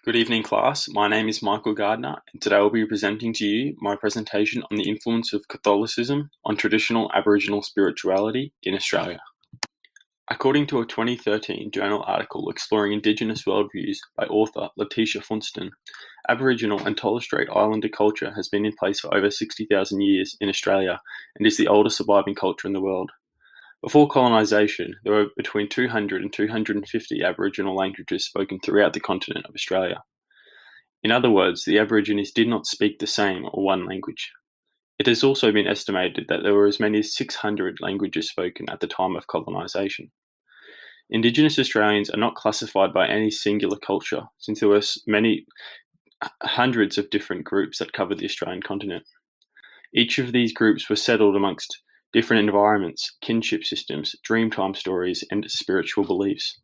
Good evening, class. My name is Michael Gardner, and today I'll be presenting to you my presentation on the influence of Catholicism on traditional Aboriginal spirituality in Australia. According to a 2013 journal article exploring Indigenous worldviews by author Letitia Funston, Aboriginal and Torres Strait Islander culture has been in place for over 60,000 years in Australia and is the oldest surviving culture in the world. Before colonisation, there were between 200 and 250 Aboriginal languages spoken throughout the continent of Australia. In other words, the Aborigines did not speak the same or one language. It has also been estimated that there were as many as 600 languages spoken at the time of colonisation. Indigenous Australians are not classified by any singular culture, since there were many hundreds of different groups that covered the Australian continent. Each of these groups were settled amongst different environments, kinship systems, dreamtime stories, and spiritual beliefs.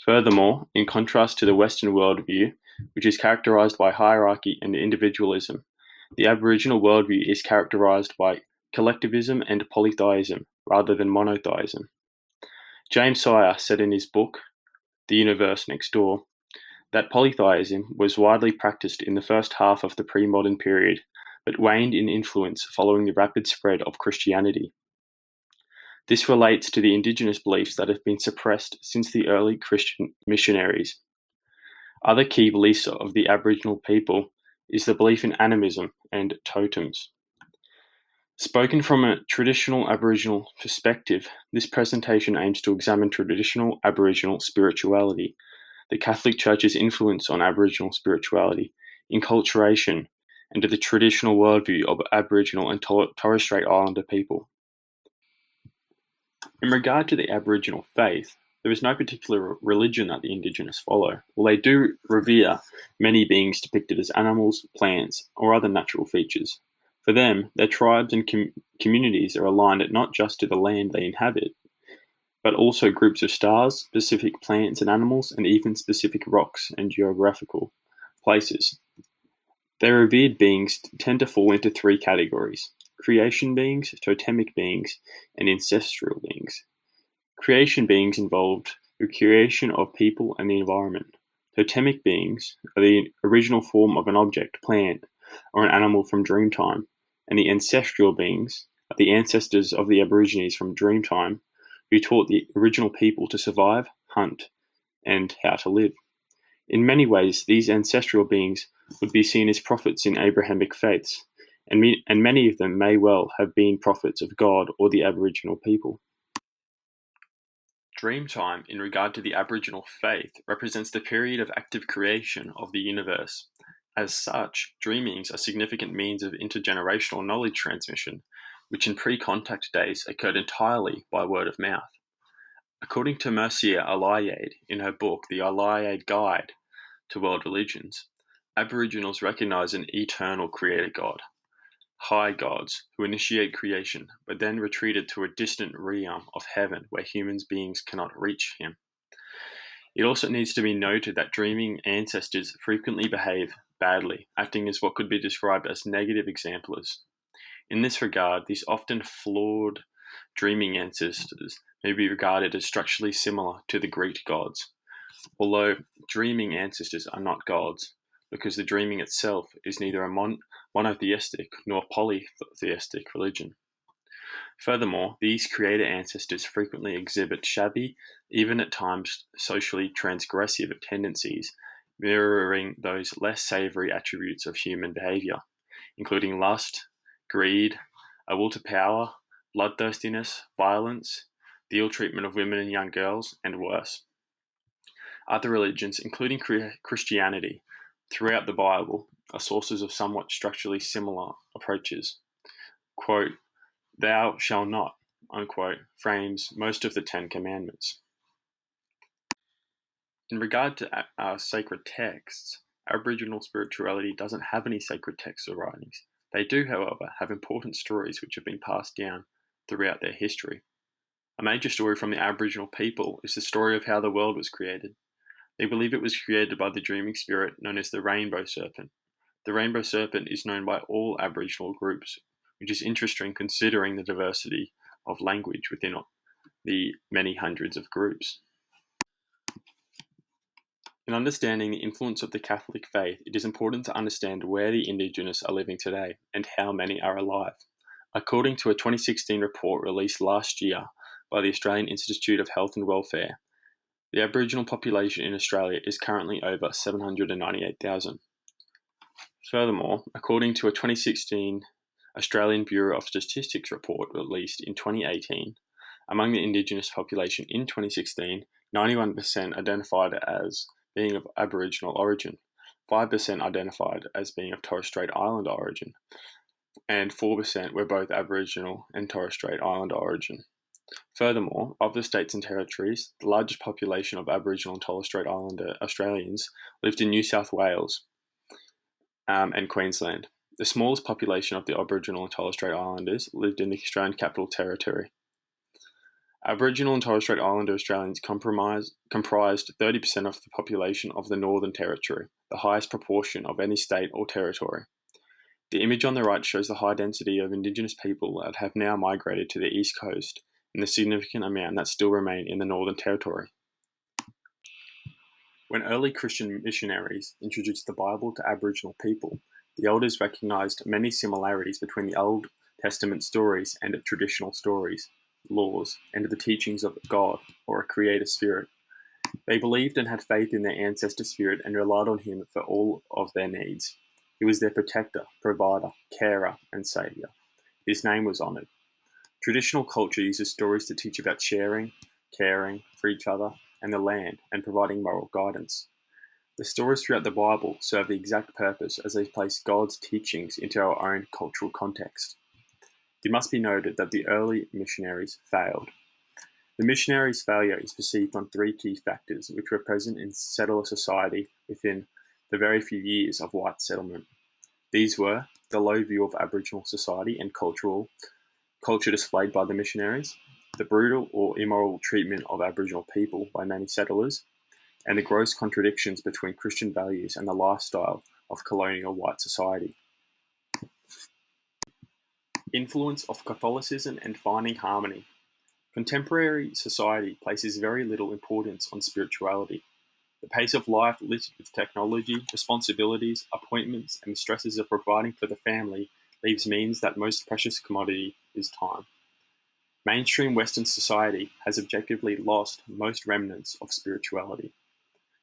Furthermore, in contrast to the Western worldview, which is characterized by hierarchy and individualism, the Aboriginal worldview is characterized by collectivism and polytheism rather than monotheism. James Sire said in his book, The Universe Next Door, that polytheism was widely practiced in the first half of the pre-modern period, but waned in influence following the rapid spread of Christianity. This relates to the Indigenous beliefs that have been suppressed since the early Christian missionaries. Other key beliefs of the Aboriginal people is the belief in animism and totems. Spoken from a traditional Aboriginal perspective, this presentation aims to examine traditional Aboriginal spirituality, the Catholic Church's influence on Aboriginal spirituality, enculturation, and the traditional worldview of Aboriginal and Torres Strait Islander people. In regard to the Aboriginal faith, there is no particular religion that the Indigenous follow, while they do revere many beings depicted as animals, plants, or other natural features. For them, their tribes and communities are aligned not just to the land they inhabit, but also groups of stars, specific plants and animals, and even specific rocks and geographical places. Their revered beings tend to fall into three categories: creation beings, totemic beings, and ancestral beings. Creation beings involved the creation of people and the environment. Totemic beings are the original form of an object, plant, or an animal from Dreamtime, and the ancestral beings are the ancestors of the Aborigines from Dreamtime who taught the original people to survive, hunt, and how to live. In many ways, these ancestral beings would be seen as prophets in Abrahamic faiths, and many of them may well have been prophets of God or the Aboriginal people. Dreamtime, in regard to the Aboriginal faith, represents the period of active creation of the universe. As such, dreamings are significant means of intergenerational knowledge transmission, which in pre-contact days occurred entirely by word of mouth. According to Mircea Eliade, in her book The Eliade Guide to World Religions, Aboriginals recognize an eternal creator god, high gods who initiate creation, but then retreated to a distant realm of heaven where human beings cannot reach him. It also needs to be noted that dreaming ancestors frequently behave badly, acting as what could be described as negative exemplars. In this regard, these often flawed dreaming ancestors may be regarded as structurally similar to the Greek gods, although dreaming ancestors are not gods, because the dreaming itself is neither a monotheistic nor polytheistic religion. Furthermore, these creator ancestors frequently exhibit shabby, even at times socially transgressive tendencies, mirroring those less savory attributes of human behavior, including lust, greed, a will to power, bloodthirstiness, violence, the ill treatment of women and young girls, and worse. Other religions, including Christianity, throughout the Bible, are sources of somewhat structurally similar approaches. Quote, "Thou shalt not," unquote, frames most of the Ten Commandments. In regard to our sacred texts, Aboriginal spirituality doesn't have any sacred texts or writings. They do, however, have important stories which have been passed down throughout their history. A major story from the Aboriginal people is the story of how the world was created. They believe it was created by the dreaming spirit known as the rainbow serpent. The rainbow serpent is known by all Aboriginal groups, which is interesting considering the diversity of language within the many hundreds of groups. In understanding the influence of the Catholic faith, it is important to understand where the Indigenous are living today and how many are alive. According to a 2016 report released last year by the Australian Institute of Health and Welfare, the Aboriginal population in Australia is currently over 798,000. Furthermore, according to a 2016 Australian Bureau of Statistics report released in 2018, among the Indigenous population in 2016, 91% identified as being of Aboriginal origin, 5% identified as being of Torres Strait Islander origin, and 4% were both Aboriginal and Torres Strait Islander origin. Furthermore, of the states and territories, the largest population of Aboriginal and Torres Strait Islander Australians lived in New South Wales and Queensland. The smallest population of the Aboriginal and Torres Strait Islanders lived in the Australian Capital Territory. Aboriginal and Torres Strait Islander Australians comprised 30% of the population of the Northern Territory, the highest proportion of any state or territory. The image on the right shows the high density of Indigenous people that have now migrated to the East Coast and the significant amount that still remain in the Northern Territory. When early Christian missionaries introduced the Bible to Aboriginal people, the elders recognised many similarities between the Old Testament stories and traditional stories, laws, and the teachings of God or a creator spirit. They believed and had faith in their ancestor spirit and relied on him for all of their needs. He was their protector, provider, carer, and saviour. His name was honoured. Traditional culture uses stories to teach about sharing, caring for each other and the land, and providing moral guidance. The stories throughout the Bible serve the exact purpose as they place God's teachings into our own cultural context. It must be noted that the early missionaries failed. The missionaries' failure is perceived on three key factors which were present in settler society within the very few years of white settlement. These were the low view of Aboriginal society and culture displayed by the missionaries, the brutal or immoral treatment of Aboriginal people by many settlers, and the gross contradictions between Christian values and the lifestyle of colonial white society. Influence of Catholicism and finding harmony. Contemporary society places very little importance on spirituality. The pace of life littered with technology, responsibilities, appointments, and the stresses of providing for the family leaves means that most precious commodity is time. Mainstream Western society has objectively lost most remnants of spirituality.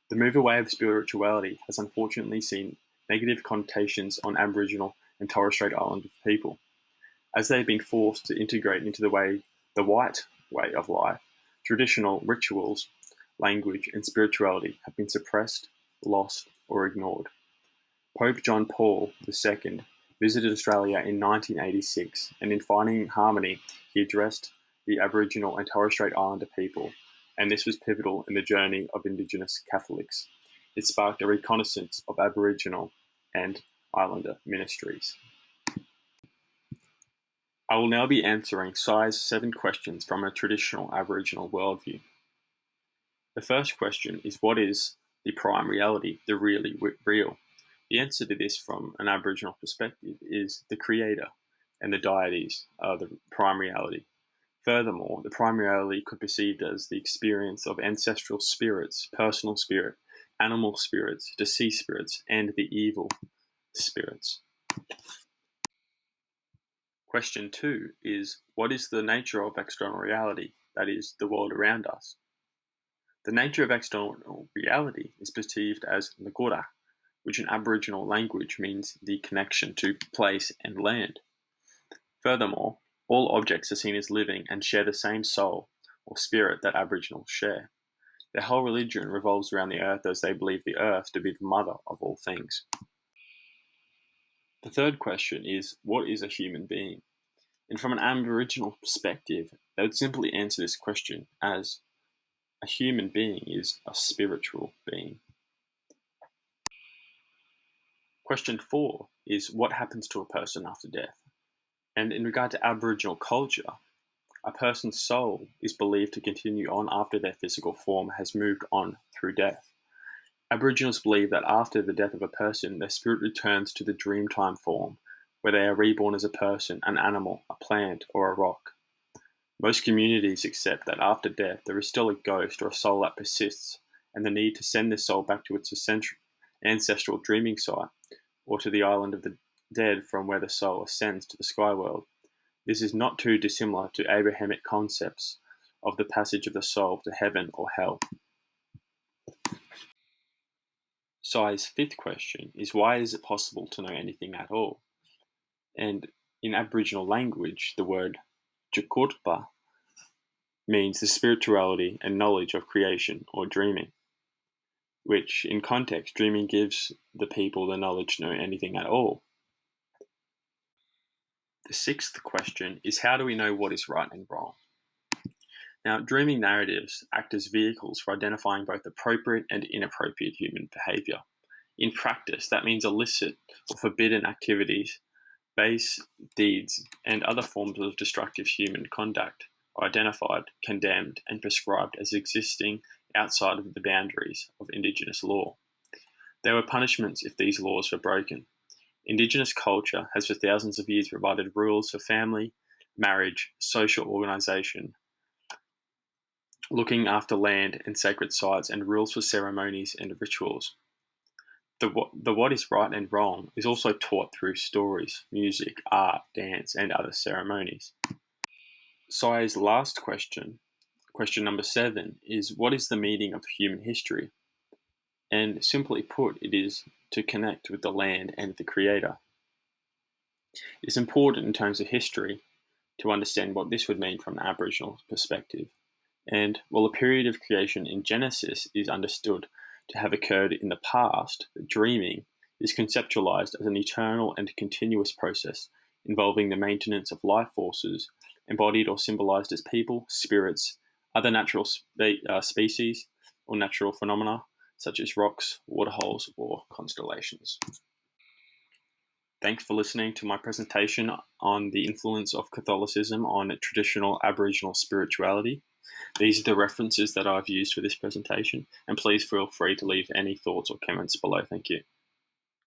The move away of spirituality has unfortunately seen negative connotations on Aboriginal and Torres Strait Islander people, as they have been forced to integrate into the white way of life. Traditional rituals, language, and spirituality have been suppressed, lost, or ignored. Pope John Paul II visited Australia in 1986, and in finding harmony, he addressed the Aboriginal and Torres Strait Islander people, and this was pivotal in the journey of Indigenous Catholics. It sparked a reconnaissance of Aboriginal and Islander ministries. I will now be answering size 7 questions from a traditional Aboriginal worldview. The first question is, what is the prime reality, the really real? The answer to this from an Aboriginal perspective is the Creator and the deities are the prime reality. Furthermore, the prime reality could be perceived as the experience of ancestral spirits, personal spirit, animal spirits, deceased spirits, and the evil spirits. Question 2 is, what is the nature of external reality, that is, the world around us? The nature of external reality is perceived as ngura, which in Aboriginal language means the connection to place and land. Furthermore, all objects are seen as living and share the same soul or spirit that Aboriginals share. Their whole religion revolves around the earth as they believe the earth to be the mother of all things. The third question is, what is a human being? And from an Aboriginal perspective, they would simply answer this question as a human being is a spiritual being. Question 4 is, what happens to a person after death? And in regard to Aboriginal culture, a person's soul is believed to continue on after their physical form has moved on through death. Aboriginals believe that after the death of a person, their spirit returns to the dreamtime form, where they are reborn as a person, an animal, a plant, or a rock. Most communities accept that after death there is still a ghost or a soul that persists and the need to send this soul back to its ancestral dreaming site, or to the island of the dead from where the soul ascends to the sky world. This is not too dissimilar to Abrahamic concepts of the passage of the soul to heaven or hell. Sai's fifth question is, why is it possible to know anything at all? And in Aboriginal language, the word Jukurtpa means the spirituality and knowledge of creation or dreaming, which in context, dreaming gives the people the knowledge to know anything at all. The sixth question is, how do we know what is right and wrong? Now, dreaming narratives act as vehicles for identifying both appropriate and inappropriate human behavior. In practice, that means illicit or forbidden activities, base deeds, and other forms of destructive human conduct are identified, condemned, and prescribed as existing outside of the boundaries of Indigenous law. There were punishments if these laws were broken. Indigenous culture has for thousands of years provided rules for family, marriage, social organisation, looking after land and sacred sites, and rules for ceremonies and rituals. The what is right and wrong is also taught through stories, music, art, dance, and other ceremonies. Sai's last question, question number 7, is, what is the meaning of human history? And simply put, it is to connect with the land and the Creator. It's important in terms of history to understand what this would mean from an Aboriginal perspective. And while the period of creation in Genesis is understood to have occurred in the past, dreaming is conceptualized as an eternal and continuous process involving the maintenance of life forces embodied or symbolized as people, spirits, other natural species, or natural phenomena such as rocks, waterholes, or constellations. Thanks for listening to my presentation on the influence of Catholicism on traditional Aboriginal spirituality. These are the references that I've used for this presentation, and please feel free to leave any thoughts or comments below. Thank you.